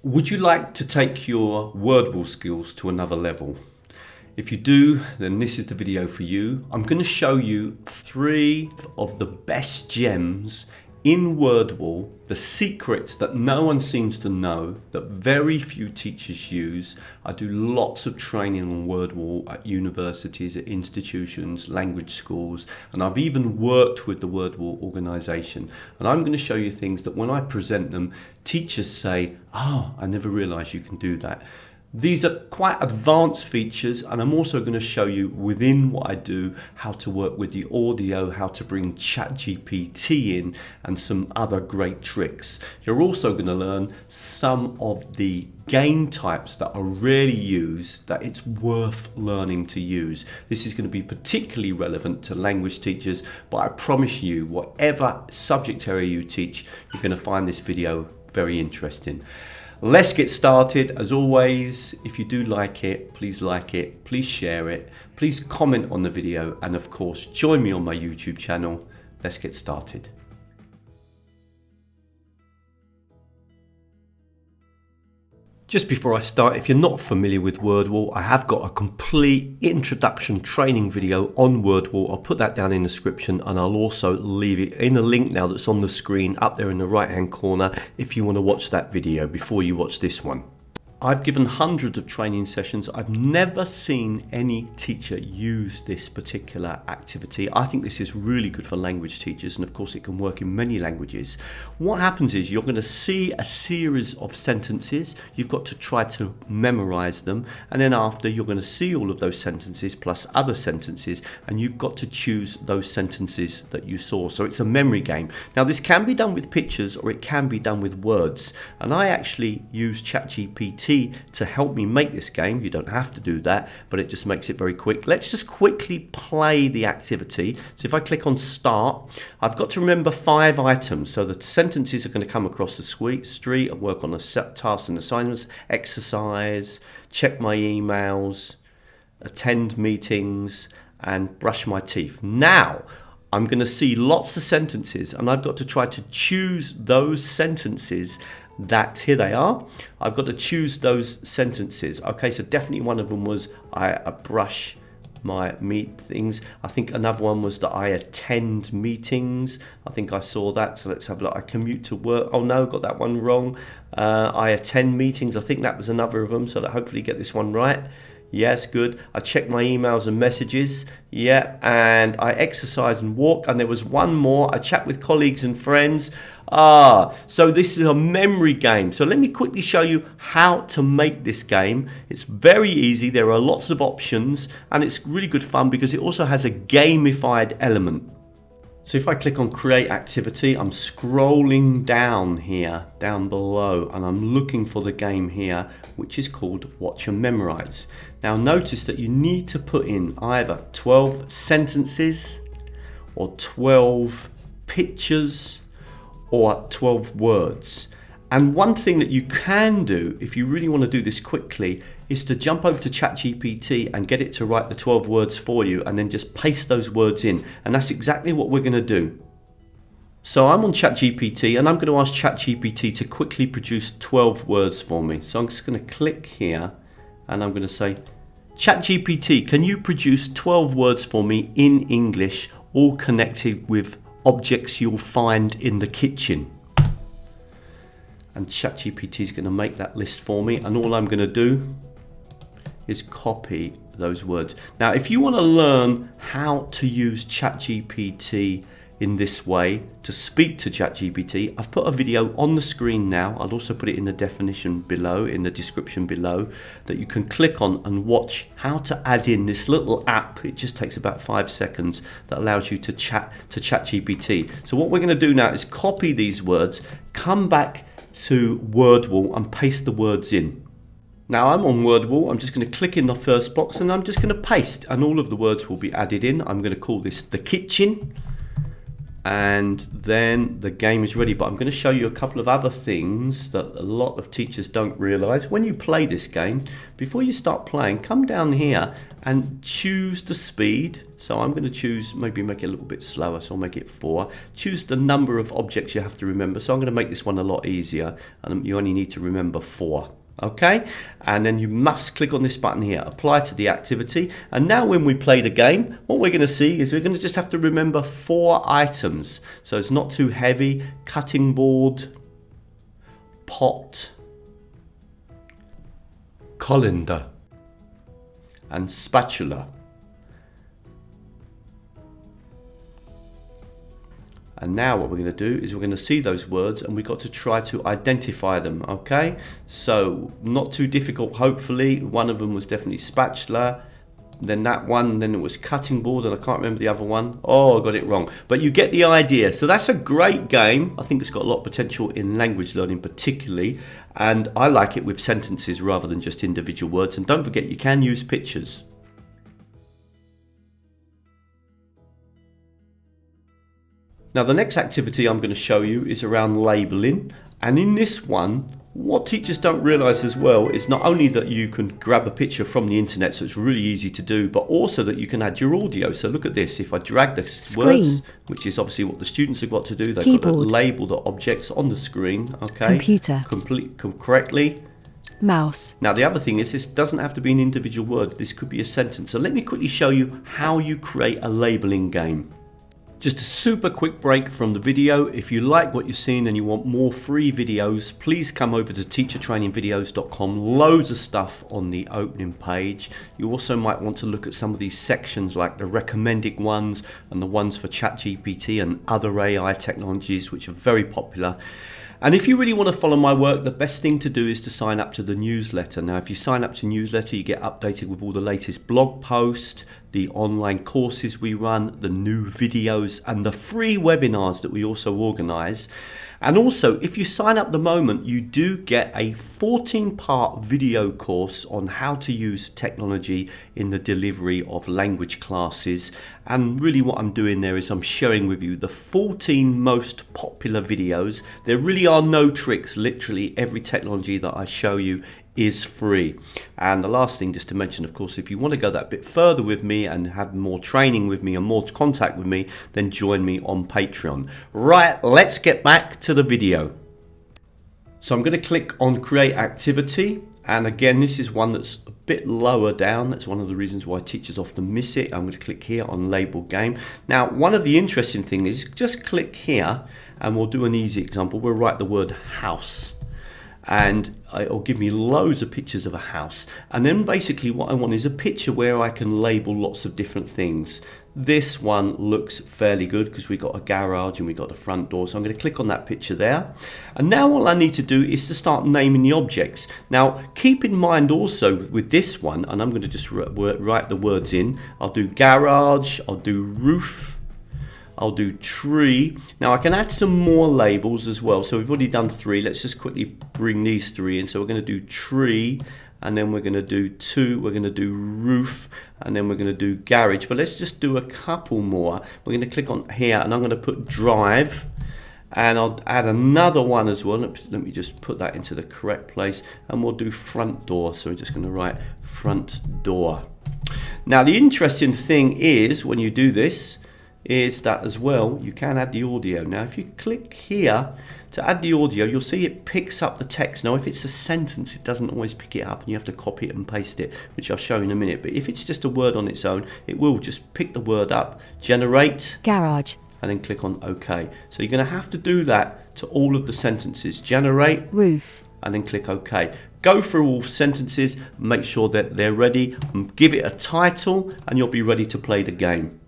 Would you like to take your Wordwall skills to another level? If you do, then this is the video for you. I'm going to show you 3 of the best gems in Wordwall, the secrets that no one seems to know, that very few teachers use. I do lots of training on Wordwall at universities, at institutions, language schools, and I've even worked with the Wordwall organisation. And I'm going to show you things that when I present them, teachers say, "Oh, I never realised you can do that." These are quite advanced features, and I'm also going to show you within what I do how to work with the audio, how to bring ChatGPT in, and some other great tricks. You're also going to learn some of the game types that are rarely used, that it's worth learning to use. This is going to be particularly relevant to language teachers, but I promise you, whatever subject area you teach, you're going to find this video very interesting. Let's get started. As always, if you do like it, please share it, please comment on the video, and of course, join me on my YouTube channel. Let's get started. Just before I start, if you're not familiar with Wordwall, I have got a complete introduction training video on Wordwall. I'll put that down in the description, and I'll also leave it in a link now that's on the screen up there in the right hand corner if you want to watch that video before you watch this one. I've given hundreds of training sessions. I've never seen any teacher use this particular activity. I think this is really good for language teachers, and of course it can work in many languages. What happens is you're going to see a series of sentences. You've got to try to memorize them, and then after you're going to see all of those sentences plus other sentences, and you've got to choose those sentences that you saw. So it's a memory game. Now this can be done with pictures or it can be done with words, and I actually use ChatGPT to help me make this game. You don't have to do that, but it just makes it very quick. Let's just quickly play the activity. So if I click on start, I've got to remember 5 items. So the sentences are going to come across the street, work on the tasks and assignments, exercise, check my emails, attend meetings, and brush my teeth. Now, I'm going to see lots of sentences, and I've got to try to choose those sentences that, here they are. I've got to choose those sentences. Okay, so definitely one of them was I brush my things. I think another one was that I attend meetings. I think I saw that. So let's have a look. I commute to work. Oh no, got that one wrong. I attend meetings. I think that was another of them. So that hopefully get this one right. Yes, good. I check my emails and messages. Yeah, and I exercise and walk. And there was one more. I chat with colleagues and friends. So this is a memory game. So let me quickly show you how to make this game. It's very easy. There are lots of options, and it's really good fun because it also has a gamified element. So if I click on create activity, I'm scrolling down here, down below, and I'm looking for the game here, which is called Watch and Memorise. Now notice that you need to put in either 12 sentences or 12 pictures or 12 words. And one thing that you can do, if you really want to do this quickly, is to jump over to ChatGPT and get it to write the 12 words for you, and then just paste those words in. And that's exactly what we're going to do. So I'm on ChatGPT, and I'm going to ask ChatGPT to quickly produce 12 words for me. So I'm just going to click here, and I'm going to say, ChatGPT, can you produce 12 words for me in English, all connected with objects you'll find in the kitchen? And ChatGPT is going to make that list for me, and all I'm going to do is copy those words. Now, if you want to learn how to use ChatGPT in this way, to speak to ChatGPT, I've put a video on the screen now. I'll also put it in the definition below, in the description below, that you can click on and watch how to add in this little app. It just takes about 5 seconds that allows you to chat to ChatGPT. So what we're going to do now is copy these words, come back to Wordwall and paste the words in. Now I'm on Wordwall. I'm just going to click in the first box, and I'm just going to paste, and all of the words will be added in. I'm going to call this the kitchen. and then the game is ready. But I'm going to show you a couple of other things that a lot of teachers don't realize. When you play this game, before you start playing, come down here and choose the speed. So I'm going to choose, maybe make it a little bit slower, so I'll make it 4. Choose the number of objects you have to remember. So I'm going to make this one a lot easier, and you only need to remember 4. Okay, and then you must click on this button here, apply to the activity. And now when we play the game, what we're going to see is we're going to just have to remember 4 items. So it's not too heavy: cutting board, pot, colander, and spatula. And now what we're going to do is we're going to see those words, and we've got to try to identify them, okay? So not too difficult, hopefully. One of them was definitely spatula, then that one, then it was cutting board, and I can't remember the other one. Oh, I got it wrong. But you get the idea. So that's a great game. I think it's got a lot of potential in language learning particularly, and I like it with sentences rather than just individual words. And don't forget, you can use pictures. Now the next activity I'm going to show you is around labelling, and in this one, what teachers don't realise as well is not only that you can grab a picture from the internet, so it's really easy to do, but also that you can add your audio. So look at this, if I drag the words, which is obviously what the students have got to do, they've got to label the objects on the screen, okay? Computer. Correctly. Mouse. Now the other thing is, this doesn't have to be an individual word, this could be a sentence. So let me quickly show you how you create a labelling game. Just a super quick break from the video. If you like what you're seeing and you want more free videos, please come over to teachertrainingvideos.com. Loads of stuff on the opening page. You also might want to look at some of these sections, like the recommended ones and the ones for ChatGPT and other AI technologies, which are very popular. And if you really want to follow my work, the best thing to do is to sign up to the newsletter. Now, if you sign up to newsletter, you get updated with all the latest blog posts, the online courses we run, the new videos, and the free webinars that we also organize. And also, if you sign up at the moment, you do get a 14-part video course on how to use technology in the delivery of language classes. And really what I'm doing there is I'm sharing with you the 14 most popular videos. There really are no tricks. Literally every technology that I show you is free. And the last thing just to mention, of course, if you want to go that bit further with me and have more training with me and more contact with me, then join me on Patreon. Right, let's get back to the video. So I'm going to click on create activity, and again this is one that's a bit lower down. That's one of the reasons why teachers often miss it. I'm going to click here on label game. Now one of the interesting things is just click here and we'll do an easy example. We'll write the word house, and it'll give me loads of pictures of a house. And then basically what I want is a picture where I can label lots of different things. This one looks fairly good because we got a garage and we got the front door. So I'm going to click on that picture there. And now all I need to do is to start naming the objects. Now keep in mind also with this one, and I'm going to just write the words in. I'll do garage, I'll do roof, I'll do tree. Now I can add some more labels as well. So we've already done 3. Let's just quickly bring these 3 in. So we're going to do tree, and then we're going to do 2, we're going to do roof, and then we're going to do garage. But let's just do a couple more. We're going to click on here, and I'm going to put drive, and I'll add another one as well. Let me just put that into the correct place, and we'll do front door. So we're just going to write front door. Now the interesting thing is when you do this is that as well you can add the audio. Now if you click here to add the audio, you'll see it picks up the text. Now if it's a sentence, it doesn't always pick it up and you have to copy it and paste it, which I'll show you in a minute. But if it's just a word on its own, it will just pick the word up, generate garage, and then click on OK. So you're going to have to do that to all of the sentences. Generate roof, and then click OK. Go through all sentences, make sure that they're ready, and give it a title, and you'll be ready to play the game.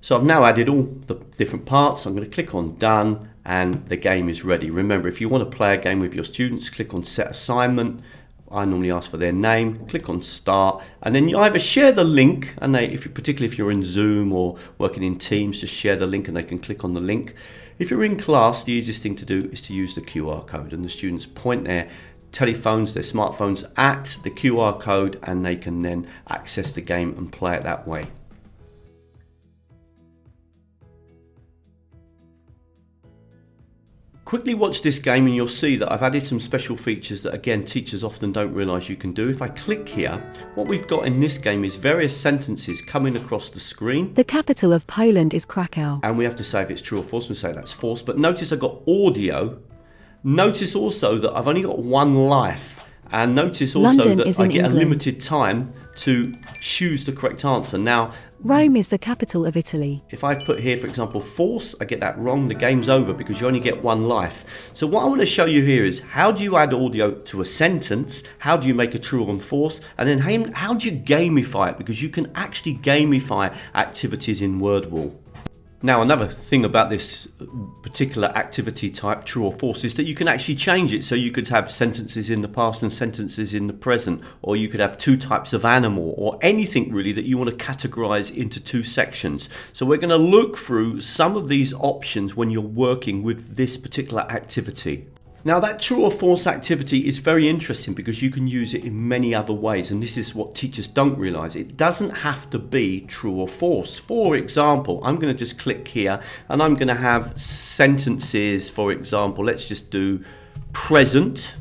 So I've now added all the different parts. I'm going to click on done, and the game is ready. Remember, if you want to play a game with your students, click on set assignment. I normally ask for their name, click on start, and then you either share the link, and particularly if you're in Zoom or working in Teams, just share the link and they can click on the link. If you're in class, the easiest thing to do is to use the QR code, and the students point their telephones, their smartphones at the QR code, and they can then access the game and play it that way. Quickly watch this game and you'll see that I've added some special features that again teachers often don't realise you can do. If I click here, what we've got in this game is various sentences coming across the screen. The capital of Poland is Krakow. And we have to say if it's true or false. We say that's false. But notice I've got audio. Notice also that I've only got one life. And notice also London that is I in get a England. limited time to choose the correct answer. Now, Rome is the capital of Italy. if I put here, for example, false, I get that wrong, the game's over because you only get one life. So what I want to show you here is how do you add audio to a sentence? How do you make a true and false? And then how do you gamify it? Because you can actually gamify activities in Wordwall. Now, another thing about this particular activity type, true or false, is that you can actually change it. So you could have sentences in the past and sentences in the present, or you could have two types of animal, or anything really that you want to categorize into two sections. So we're going to look through some of these options when you're working with this particular activity. Now, that true or false activity is very interesting because you can use it in many other ways, and this is what teachers don't realize. It doesn't have to be true or false. For example, I'm going to just click here and I'm going to have sentences. For example, let's just do present,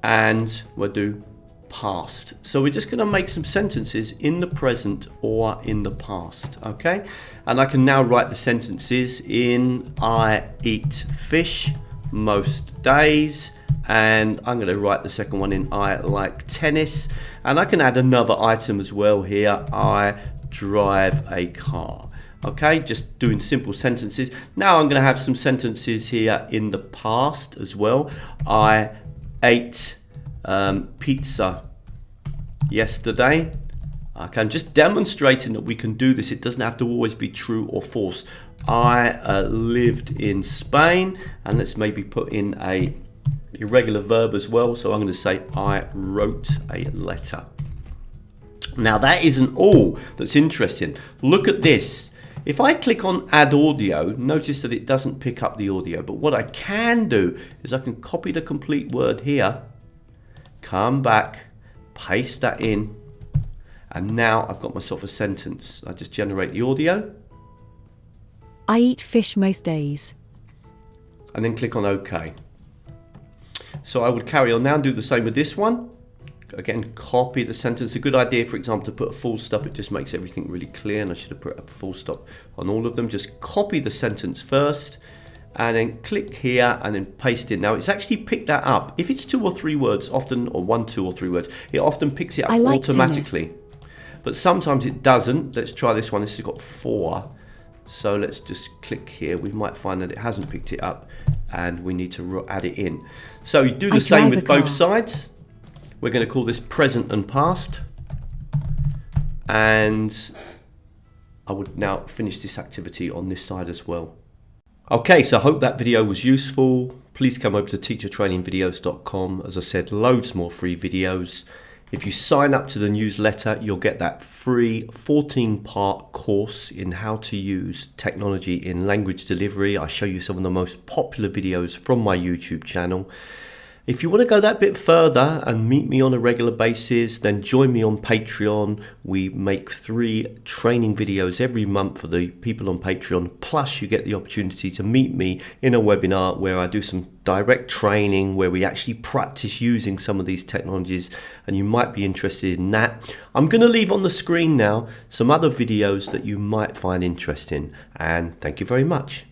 and we'll do past. So we're just going to make some sentences in the present or in the past, okay? And I can now write the sentences in I eat fish most days, and I'm going to write the second one in I like tennis, and I can add another item as well here, I drive a car. Okay, just doing simple sentences. Now I'm going to have some sentences here in the past as well. I ate pizza yesterday. Okay, I'm just demonstrating that we can do this. It doesn't have to always be true or false. I lived in Spain, and let's maybe put in a irregular verb as well. So I'm going to say I wrote a letter. Now that isn't all that's interesting. Look at this. If I click on add audio, notice that it doesn't pick up the audio. But what I can do is I can copy the complete word here, come back, paste that in, and now I've got myself a sentence. I just generate the audio. I eat fish most days. And then click on OK. So I would carry on now and do the same with this one. Again, copy the sentence. A good idea, for example, to put a full stop. It just makes everything really clear, and I should have put a full stop on all of them. Just copy the sentence first, and then click here and then paste it. Now it's actually picked that up. If it's 2 or 3 words, often, or 1, 2 or 3 words, it often picks it up automatically. But sometimes it doesn't. Let's try this one. This has got 4. So let's just click here. We might find that it hasn't picked it up, and we need to add it in. So you do the same with both sides. We're going to call this present and past. And I would now finish this activity on this side as well. Okay, so I hope that video was useful. Please come over to teachertrainingvideos.com. As I said, loads more free videos. If you sign up to the newsletter, you'll get that free 14-part course in how to use technology in language delivery. I show you some of the most popular videos from my YouTube channel. If you want to go that bit further and meet me on a regular basis, then join me on Patreon. We make 3 training videos every month for the people on Patreon. Plus, you get the opportunity to meet me in a webinar where I do some direct training, where we actually practice using some of these technologies, and you might be interested in that. I'm going to leave on the screen now some other videos that you might find interesting, and thank you very much.